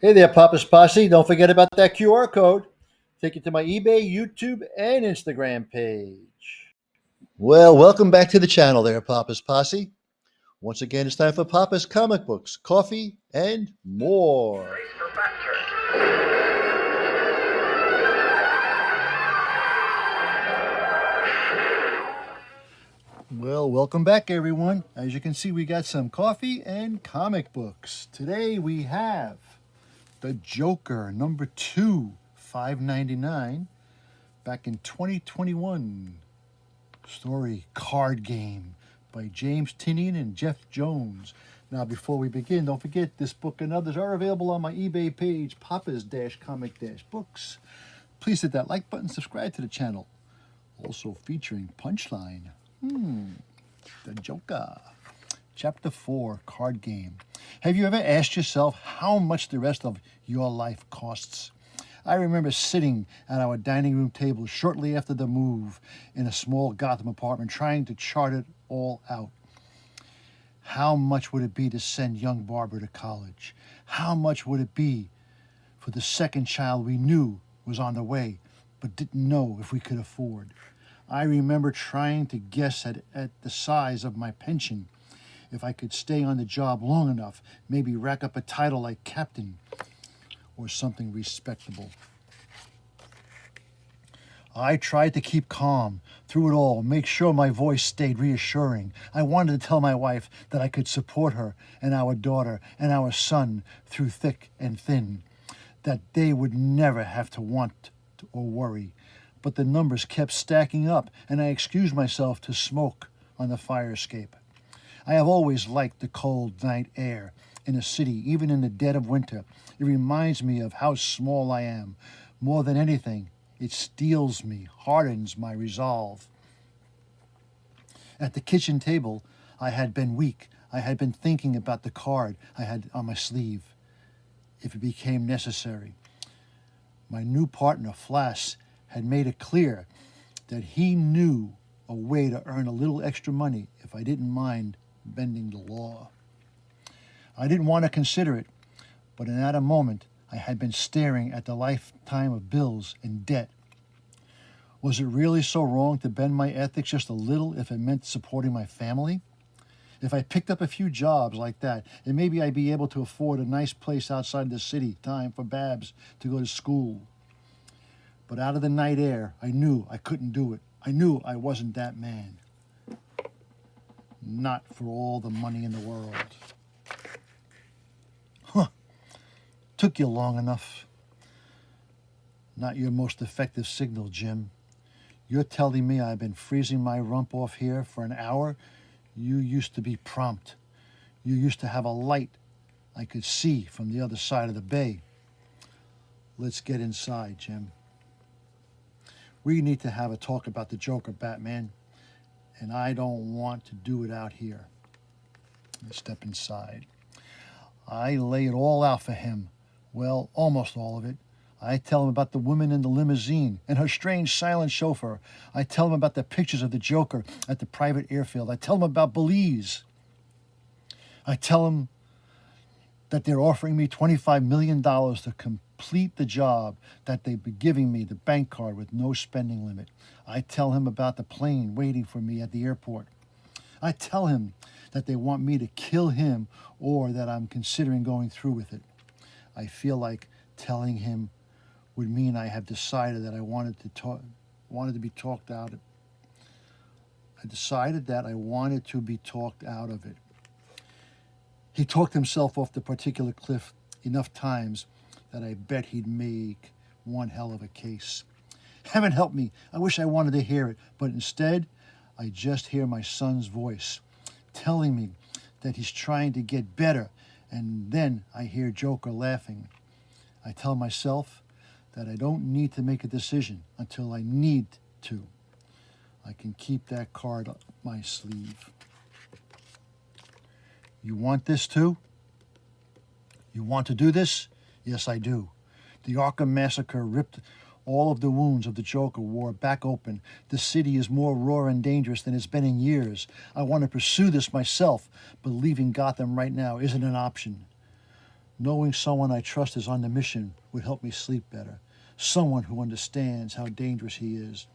Hey there, Papa's Posse. Don't forget about that QR code. Take you to my eBay, YouTube, and Instagram page. Well, welcome back to the channel there, Papa's Posse. Once again, it's time for Papa's Comic Books, Coffee, and more. Well, welcome back, everyone. As you can see, we got some coffee and comic books. Today we have The Joker, number 2, $5.99, back in 2021. Story Card Game by James Tynion and Jeff Jones. Now, before we begin, don't forget this book and others are available on my eBay page, Papa's-Comic-Books. Please hit that like button, subscribe to the channel. Also featuring Punchline. The Joker. Chapter 4, Card Game. Have you ever asked yourself how much the rest of your life costs? I remember sitting at our dining room table shortly after the move in a small Gotham apartment trying to chart it all out. How much would it be to send young Barbara to college? How much would it be for the second child we knew was on the way but didn't know if we could afford? I remember trying to guess at the size of my pension. If I could stay on the job long enough, maybe rack up a title like captain or something respectable. I tried to keep calm through it all, make sure my voice stayed reassuring. I wanted to tell my wife that I could support her and our daughter and our son through thick and thin, that they would never have to want or worry. But the numbers kept stacking up, and I excused myself to smoke on the fire escape. I have always liked the cold night air in a city, even in the dead of winter. It reminds me of how small I am. More than anything, it steels me, hardens my resolve. At the kitchen table, I had been weak. I had been thinking about the card I had on my sleeve, if it became necessary. My new partner, Flass, had made it clear that he knew a way to earn a little extra money if I didn't mind bending the law. I didn't want to consider it, but in that moment, I had been staring at the lifetime of bills and debt. Was it really so wrong to bend my ethics just a little if it meant supporting my family? If I picked up a few jobs like that, and maybe I'd be able to afford a nice place outside the city, time for Babs to go to school. But out of the night air, I knew I couldn't do it. I knew I wasn't that man. Not for all the money in the world. Took you long enough. Not your most effective signal, Jim. You're telling me I've been freezing my rump off here for an hour? You used to be prompt. You used to have a light I could see from the other side of the bay. Let's get inside, Jim. We need to have a talk about the Joker, Batman, and I don't want to do it out here. Let's step inside. I lay it all out for him. Well, almost all of it. I tell him about the woman in the limousine and her strange silent chauffeur. I tell him about the pictures of the Joker at the private airfield. I tell him about Belize. I tell him that they're offering me $25 million to complete the job, that they've been giving me the bank card with no spending limit. I tell him about the plane waiting for me at the airport. I tell him that they want me to kill him or that I'm considering going through with it. I feel like telling him would mean I have decided that I wanted to be talked out of. I decided that I wanted to be talked out of it. He talked himself off the particular cliff enough times that I bet he'd make one hell of a case. Heaven help me, I wish I wanted to hear it, but instead, I just hear my son's voice telling me that he's trying to get better, and then I hear Joker laughing. I tell myself that I don't need to make a decision until I need to. I can keep that card up my sleeve. You want this too? You want to do this? Yes, I do. The Arkham Massacre ripped all of the wounds of the Joker war back open. The city is more raw and dangerous than it's been in years. I want to pursue this myself, but leaving Gotham right now isn't an option. Knowing someone I trust is on the mission would help me sleep better. Someone who understands how dangerous he is.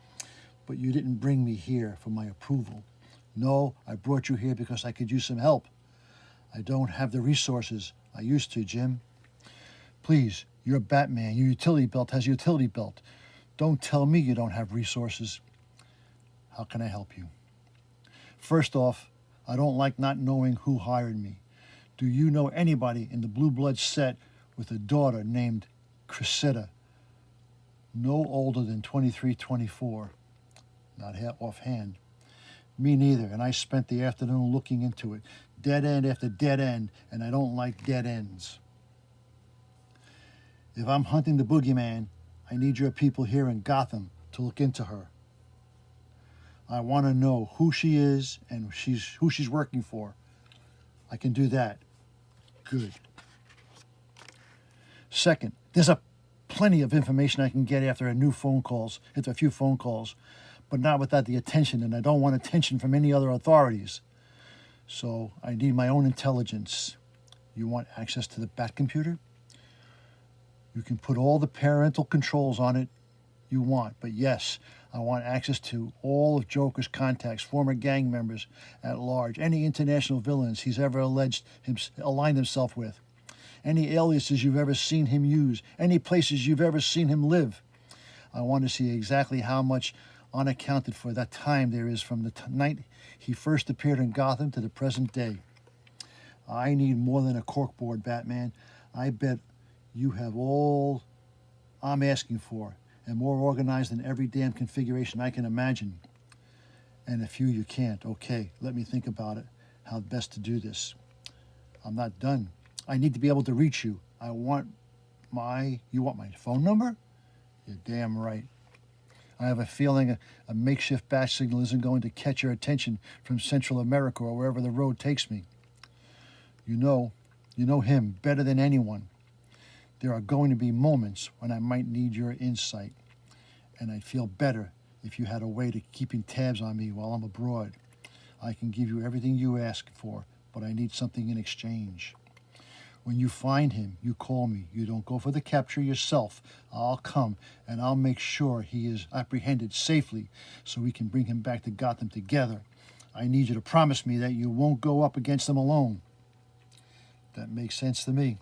But you didn't bring me here for my approval. No, I brought you here because I could use some help. I don't have the resources I used to, Jim. Please, you're Batman. Your utility belt has a utility belt. Don't tell me you don't have resources. How can I help you? First off, I don't like not knowing who hired me. Do you know anybody in the Blue Blood set with a daughter named Cressida? No older than 23, 24. Not offhand. Me neither, and I spent the afternoon looking into it. Dead end after dead end, and I don't like dead ends. If I'm hunting the boogeyman, I need your people here in Gotham to look into her. I want to know who she is and who she's working for. I can do that. Good. Second, there's plenty of information I can get after a few phone calls, but not without the attention, and I don't want attention from any other authorities. So I need my own intelligence. You want access to the Bat computer? You can put all the parental controls on it you want, but yes, I want access to all of Joker's contacts, former gang members at large, any international villains he's ever aligned himself with, any aliases you've ever seen him use, any places you've ever seen him live. I want to see exactly how much unaccounted for that time there is from the night he first appeared in Gotham to the present day. I need more than a corkboard, Batman. I bet you have all I'm asking for, and more organized than every damn configuration I can imagine. And a few you can't. Okay, let me think about it, how best to do this. I'm not done. I need to be able to reach you. You want my phone number? You're damn right. I have a feeling a makeshift bat signal isn't going to catch your attention from Central America or wherever the road takes me. You know him better than anyone. There are going to be moments when I might need your insight, and I'd feel better if you had a way to keeping tabs on me while I'm abroad. I can give you everything you ask for, but I need something in exchange. When you find him, you call me. You don't go for the capture yourself. I'll come, and I'll make sure he is apprehended safely so we can bring him back to Gotham together. I need you to promise me that you won't go up against him alone. That makes sense to me.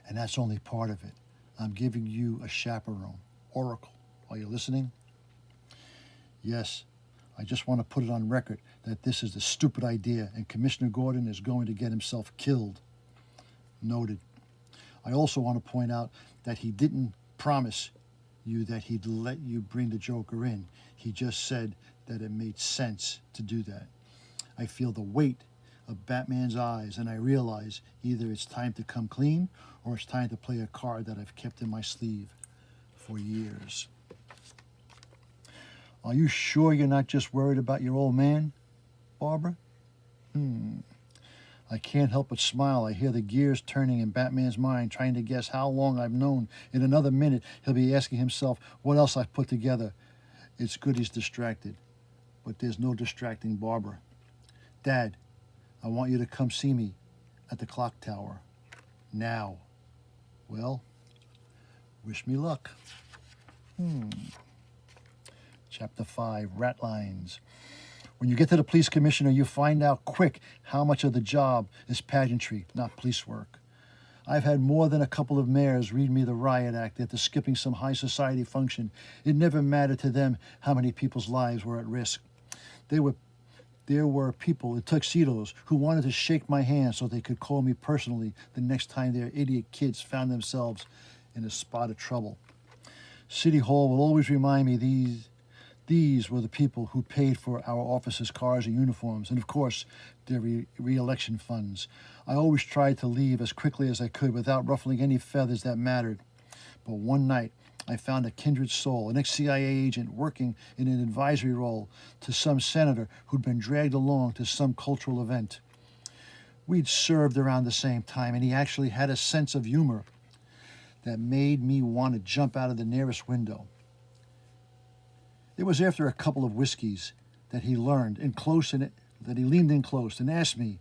And that's only part of it. I'm giving you a chaperone. Oracle, are you listening? Yes, I just want to put it on record that this is a stupid idea and Commissioner Gordon is going to get himself killed. Noted. I also want to point out that he didn't promise you that he'd let you bring the Joker in. He just said that it made sense to do that. I feel the weight of Batman's eyes, and I realize either it's time to come clean or it's time to play a card that I've kept in my sleeve for years. Are you sure you're not just worried about your old man, Barbara? I can't help but smile. I hear the gears turning in Batman's mind, trying to guess how long I've known. In another minute, he'll be asking himself what else I've put together. It's good he's distracted, but there's no distracting Barbara. Dad, I want you to come see me at the clock tower. Now. Well, wish me luck. Chapter 5, Rat Lines. When you get to the police commissioner, you find out quick how much of the job is pageantry, not police work. I've had more than a couple of mayors read me the riot act after skipping some high society function. It never mattered to them how many people's lives were at risk. There were people in tuxedos who wanted to shake my hand so they could call me personally the next time their idiot kids found themselves in a spot of trouble. City Hall will always remind me these were the people who paid for our officers' cars and uniforms, and of course, their re-election funds. I always tried to leave as quickly as I could without ruffling any feathers that mattered. But one night, I found a kindred soul, an ex-CIA agent working in an advisory role to some senator who'd been dragged along to some cultural event. We'd served around the same time, and he actually had a sense of humor that made me want to jump out of the nearest window. It was after a couple of whiskeys that he leaned in close and asked me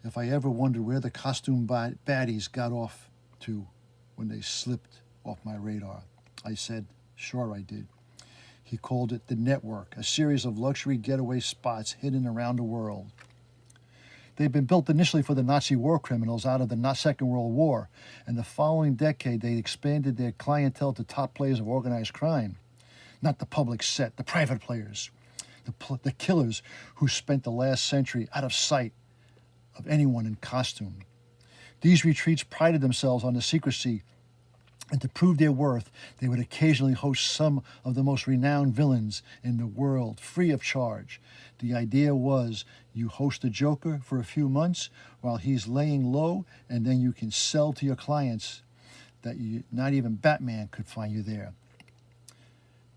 if I ever wondered where the costume baddies got off to when they slipped off my radar. I said, sure I did. He called it the Network, a series of luxury getaway spots hidden around the world. They'd been built initially for the Nazi war criminals out of the Second World War, and the following decade they expanded their clientele to top players of organized crime. Not the public set, the private players, the killers who spent the last century out of sight of anyone in costume. These retreats prided themselves on the secrecy, and to prove their worth, they would occasionally host some of the most renowned villains in the world, free of charge. The idea was you host the Joker for a few months while he's laying low, and then you can sell to your clients that not even Batman could find you there.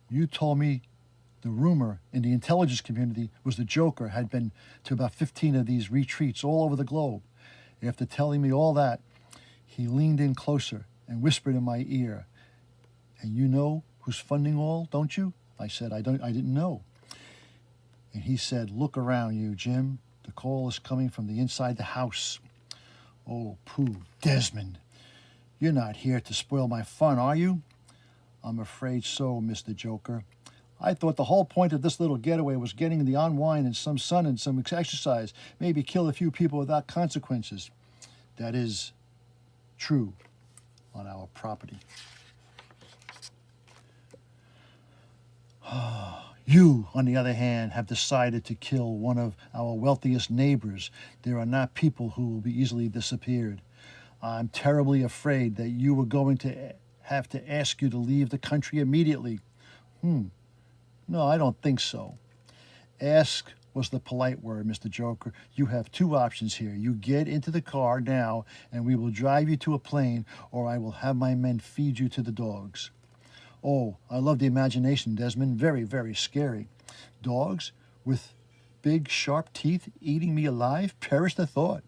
You told me the rumor in the intelligence community was the Joker had been to about 15 of these retreats all over the globe. After telling me all that, he leaned in closer and whispered in my ear, "And you know who's funding all, don't you?" I said, I didn't know. And he said, "Look around you, Jim. The call is coming from the inside the house." Oh, pooh, Desmond. You're not here to spoil my fun, are you? I'm afraid so, Mr. Joker. I thought the whole point of this little getaway was getting the unwind and some sun and some exercise, maybe kill a few people without consequences. That is true on our property. You, on the other hand, have decided to kill one of our wealthiest neighbors. There are not people who will be easily disappeared. I'm terribly afraid that you were going to have to ask you to leave the country immediately. No, I don't think so. Ask was the polite word, Mr. Joker. You have two options here. You get into the car now, and we will drive you to a plane, or I will have my men feed you to the dogs. Oh, I love the imagination, Desmond. Very, very scary. Dogs with big, sharp teeth eating me alive? Perish the thought.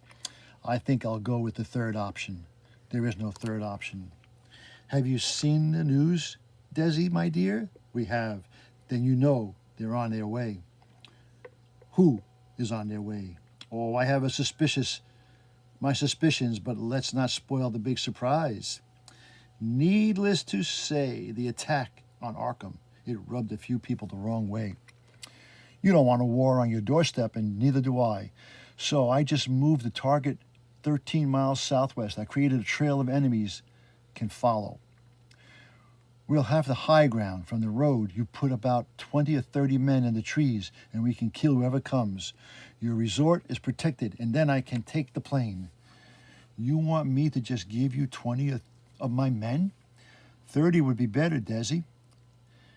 I think I'll go with the third option. There is no third option. Have you seen the news, Desi, my dear? We have. Then you know they're on their way. Who is on their way? Oh, I have my suspicions, but let's not spoil the big surprise. Needless to say, the attack on Arkham, it rubbed a few people the wrong way. You don't want a war on your doorstep, and neither do I. So I just moved the target 13 miles southwest. I created a trail of enemies can follow. We'll have the high ground from the road. You put about 20 or 30 men in the trees, and we can kill whoever comes. Your resort is protected, and then I can take the plane. You want me to just give you 20 of my men? 30 would be better, Desi.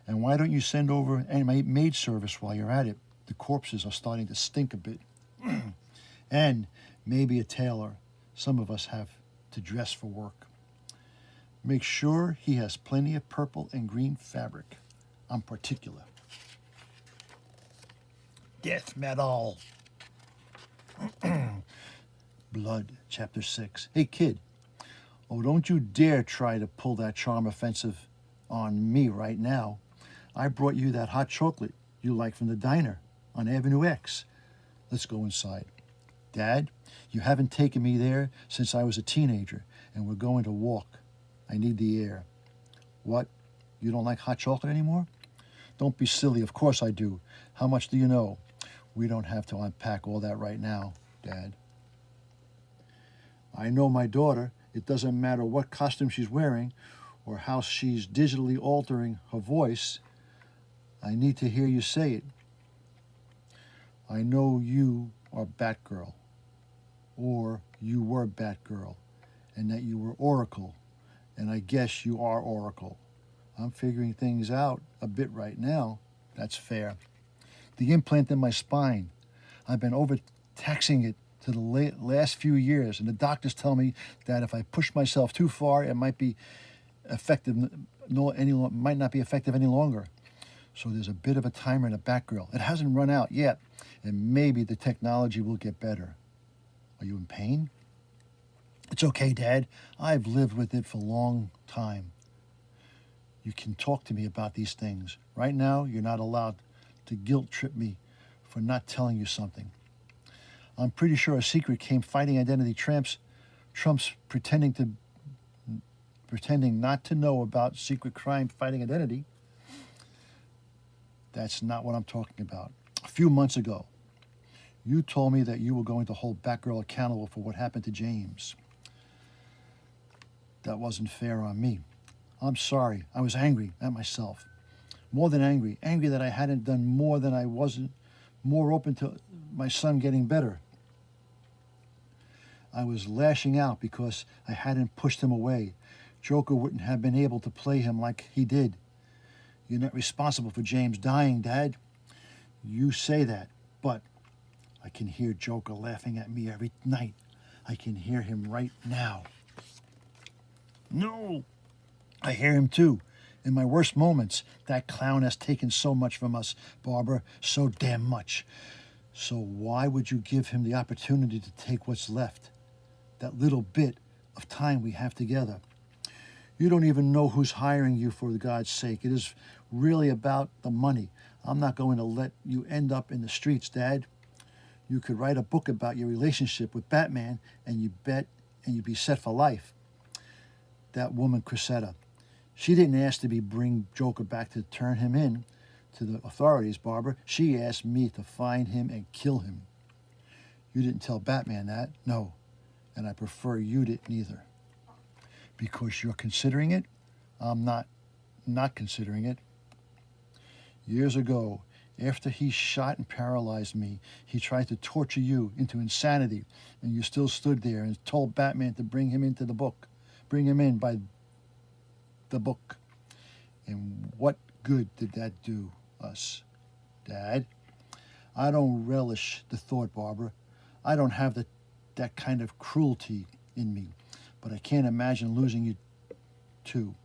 And why don't you send over my maid service while you're at it? The corpses are starting to stink a bit. And maybe a tailor. Some of us have to dress for work. Make sure he has plenty of purple and green fabric. I'm particular. Death metal. Blood, Chapter 6. Hey, kid. Oh, don't you dare try to pull that charm offensive on me right now. I brought you that hot chocolate you like from the diner on Avenue X. Let's go inside. Dad, you haven't taken me there since I was a teenager, and we're going to walk. I need the air. What? You don't like hot chocolate anymore? Don't be silly. Of course I do. How much do you know? We don't have to unpack all that right now, Dad. I know my daughter. It doesn't matter what costume she's wearing or how she's digitally altering her voice. I need to hear you say it. I know you are Batgirl, or you were Batgirl, and that you were Oracle, and I guess you are Oracle. I'm figuring things out a bit right now. That's fair. The implant in my spine, I've been overtaxing it to the last few years, and the doctors tell me that if I push myself too far, it might be effective. Might not be effective any longer. So there's a bit of a timer in a Batgirl. It hasn't run out yet, and maybe the technology will get better. Are you in pain? It's okay, Dad. I've lived with it for a long time. You can talk to me about these things. Right now, you're not allowed to guilt trip me for not telling you something. I'm pretty sure a secret came fighting identity Trump's pretending not to know about secret crime fighting identity. That's not what I'm talking about. A few months ago, you told me that you were going to hold Batgirl accountable for what happened to James. That wasn't fair on me. I'm sorry. I was angry at myself. More than angry. Angry that I hadn't done more, than I wasn't more open to my son getting better. I was lashing out because I hadn't pushed him away. Joker wouldn't have been able to play him like he did. You're not responsible for James dying, Dad. You say that, but I can hear Joker laughing at me every night. I can hear him right now. No, I hear him too. In my worst moments, that clown has taken so much from us, Barbara, so damn much. So why would you give him the opportunity to take what's left? That little bit of time we have together. You don't even know who's hiring you, for God's sake. It is really about the money. I'm not going to let you end up in the streets, Dad. You could write a book about your relationship with Batman, and you'd be set for life. That woman, Cressida, she didn't ask to bring Joker back to turn him in to the authorities, Barbara. She asked me to find him and kill him. You didn't tell Batman that, no, and I prefer you didn't either. Because you're considering it, I'm not considering it. Years ago, after he shot and paralyzed me, he tried to torture you into insanity, and you still stood there and told Batman to bring him into the book. Bring him in by the book. And what good did that do us, Dad? I don't relish the thought, Barbara. I don't have that kind of cruelty in me, but I can't imagine losing you too.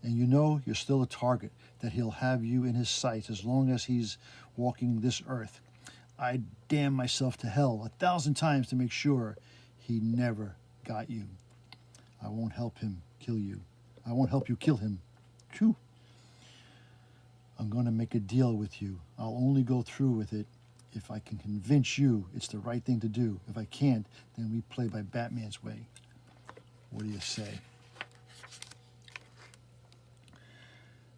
And you know you're still a target, that he'll have you in his sights as long as he's walking this earth. I'd damn myself to hell 1,000 times to make sure he never got you. I won't help him kill you. I won't help you kill him. Phew. I'm going to make a deal with you. I'll only go through with it if I can convince you it's the right thing to do. If I can't, then we play by Batman's way. What do you say?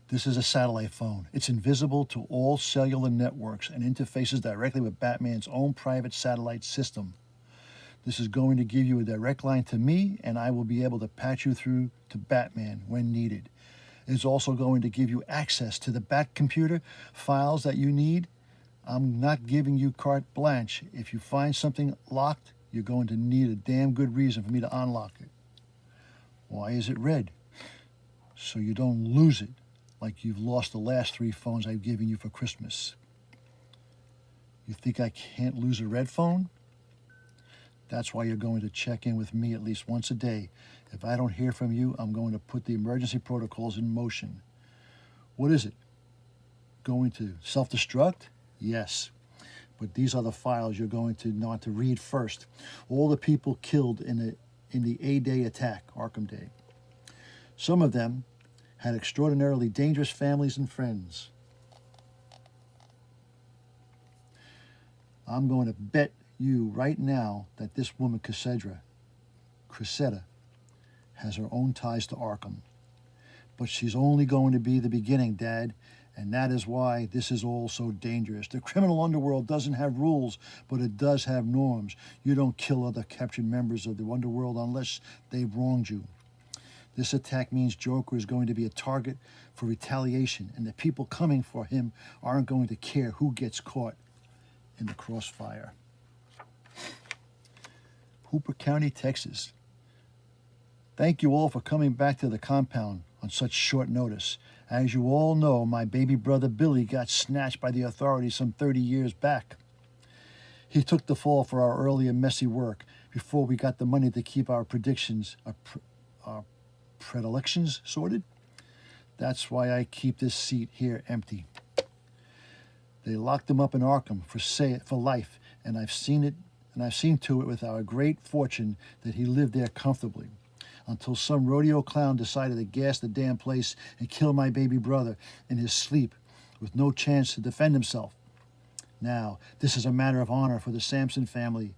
This is a satellite phone. It's invisible to all cellular networks and interfaces directly with Batman's own private satellite system. This is going to give you a direct line to me, and I will be able to patch you through to Batman when needed. It's also going to give you access to the Bat computer files that you need. I'm not giving you carte blanche. If you find something locked, you're going to need a damn good reason for me to unlock it. Why is it red? So you don't lose it, like you've lost the last 3 phones I've given you for Christmas. You think I can't lose a red phone? That's why you're going to check in with me at least once a day. If I don't hear from you, I'm going to put the emergency protocols in motion. What is it? Going to self-destruct? Yes. But these are the files you're going to want to read first. All the people killed in the A-Day attack, Arkham Day. Some of them had extraordinarily dangerous families and friends. I'm going to bet you right now that this woman, Cressida, has her own ties to Arkham. But she's only going to be the beginning, Dad, and that is why this is all so dangerous. The criminal underworld doesn't have rules, but it does have norms. You don't kill other captured members of the underworld unless they've wronged you. This attack means Joker is going to be a target for retaliation, and the people coming for him aren't going to care who gets caught in the crossfire. Hooper County, Texas. Thank you all for coming back to the compound on such short notice. As you all know, my baby brother Billy got snatched by the authorities some 30 years back. He took the fall for our earlier messy work before we got the money to keep our our predilections sorted. That's why I keep this seat here empty. They locked him up in Arkham for life, and I've seen to it with our great fortune that he lived there comfortably until some rodeo clown decided to gas the damn place and kill my baby brother in his sleep with no chance to defend himself. Now, this is a matter of honor for the Sampson family,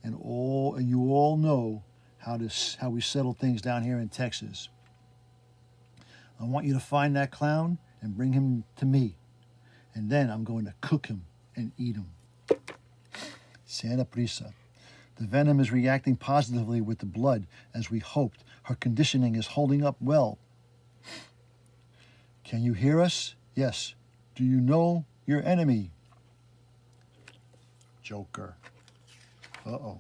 and you all know how we settle things down here in Texas. I want you to find that clown and bring him to me, and then I'm going to cook him and eat him. Santa Prisa. The venom is reacting positively with the blood as we hoped. Her conditioning is holding up well. Can you hear us? Yes. Do you know your enemy? Joker. Uh-oh.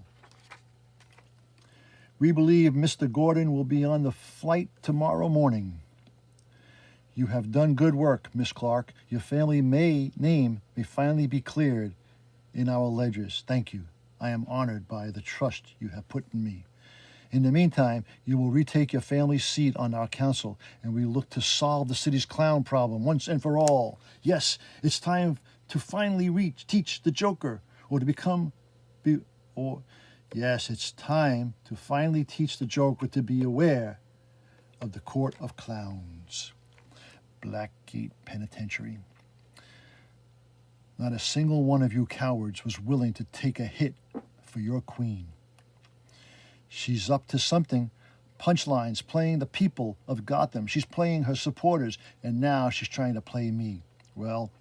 We believe Mr. Gordon will be on the flight tomorrow morning. You have done good work, Miss Clark. Your family name may finally be cleared in our ledgers. Thank you. I am honored by the trust you have put in me. In the meantime, you will retake your family's seat on our council, and we look to solve the city's clown problem once and for all. Yes, it's time to finally teach the Joker, yes, it's time to finally teach the Joker to be aware of the Court of Clowns. Blackgate Penitentiary. Not a single one of you cowards was willing to take a hit for your queen. She's up to something. Punchline's playing the people of Gotham. She's playing her supporters, and now she's trying to play me. Well,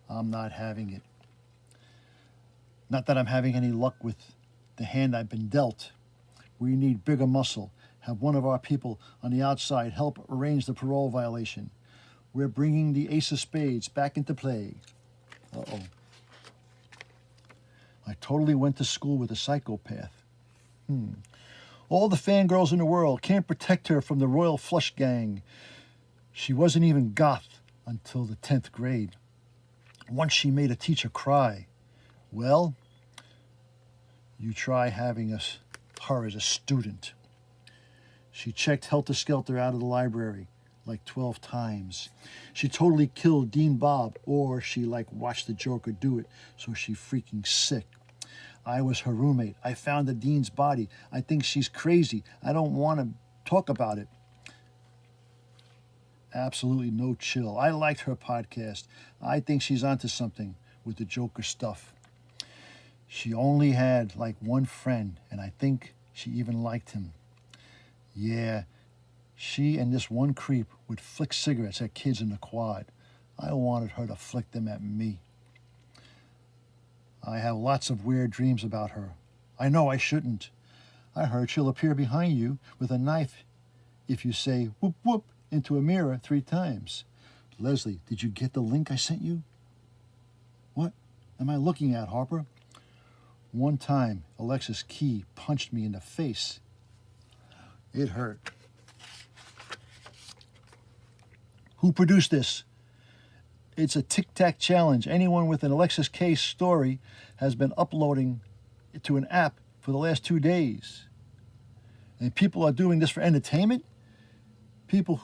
I'm not having it. Not that I'm having any luck with the hand I've been dealt. We need bigger muscle. Have one of our people on the outside help arrange the parole violation. We're bringing the ace of spades back into play. Uh-oh. I totally went to school with a psychopath. All the fangirls in the world can't protect her from the Royal Flush Gang. She wasn't even goth until the 10th grade. Once she made a teacher cry. Well, you try having her as a student. She checked Helter Skelter out of the library like 12 times. She totally killed Dean Bob, or she watched the Joker do it, so she's freaking sick. I was her roommate. I found the Dean's body. I think she's crazy. I don't want to talk about it. Absolutely no chill. I liked her podcast. I think she's onto something with the Joker stuff. She only had one friend, and I think she even liked him. Yeah, she and this one creep would flick cigarettes at kids in the quad. I wanted her to flick them at me. I have lots of weird dreams about her. I know I shouldn't. I heard she'll appear behind you with a knife if you say whoop whoop into a mirror 3 times. Leslie, did you get the link I sent you? What am I looking at, Harper? One time, Alexis Key punched me in the face. It hurt. Who produced this? It's a tic-tac challenge. Anyone with an Alexis K story has been uploading it to an app for the last 2 days. And people are doing this for entertainment? People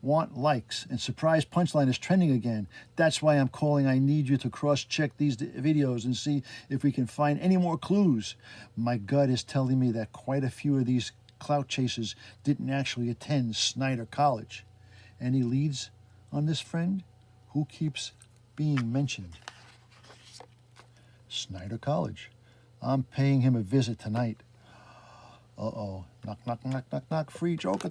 want likes, and Surprise Punchline is trending again. That's why I'm calling. I need you to cross-check these videos and see if we can find any more clues. My gut is telling me that quite a few of these clout chasers didn't actually attend Snyder College. Any leads on this friend? Who keeps being mentioned? Snyder College. I'm paying him a visit tonight. Uh-oh. Knock, knock, knock, knock, knock. Free Joker.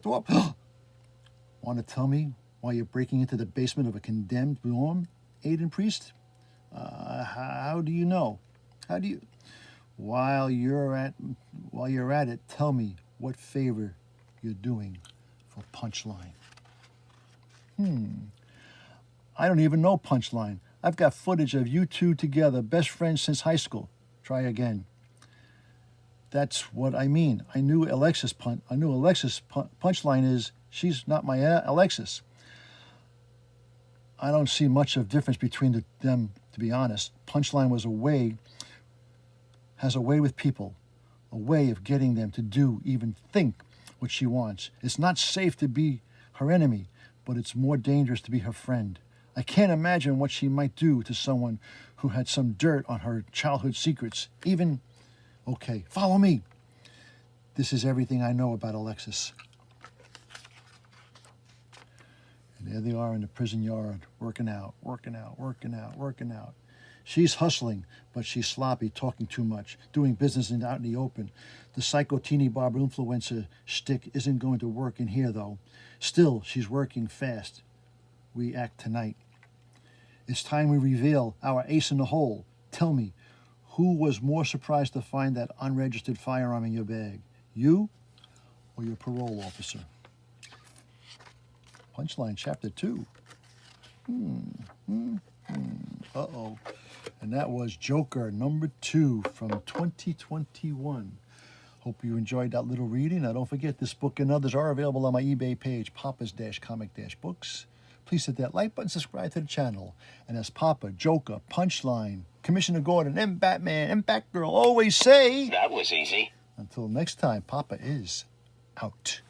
Want to tell me why you're breaking into the basement of a condemned dorm, Aiden Priest? How do you know? How do you... While you're at it, tell me what favor you're doing for Punchline. I don't even know Punchline. I've got footage of you two together, best friends since high school. Try again. That's what I mean. I knew Alexis Punchline is, she's not my Alexis. I don't see much of difference between them, to be honest. Punchline has a way with people, a way of getting them to do, even think what she wants. It's not safe to be her enemy, but it's more dangerous to be her friend. I can't imagine what she might do to someone who had some dirt on her childhood secrets. Even, okay, follow me. This is everything I know about Alexis. And there they are in the prison yard, working out. She's hustling, but she's sloppy, talking too much, doing business out in the open. The psycho teeny barber influencer shtick isn't going to work in here, though. Still, she's working fast. We act tonight. It's time we reveal our ace in the hole. Tell me, who was more surprised to find that unregistered firearm in your bag? You or your parole officer? Punchline Chapter 2. Uh-oh. And that was Joker number 2 from 2021. Hope you enjoyed that little reading. Now, don't forget, this book and others are available on my eBay page, Papa's-Comic-Books. Please hit that like button, subscribe to the channel. And as Papa, Joker, Punchline, Commissioner Gordon, and Batman, and Batgirl always say... That was easy. Until next time, Papa is out.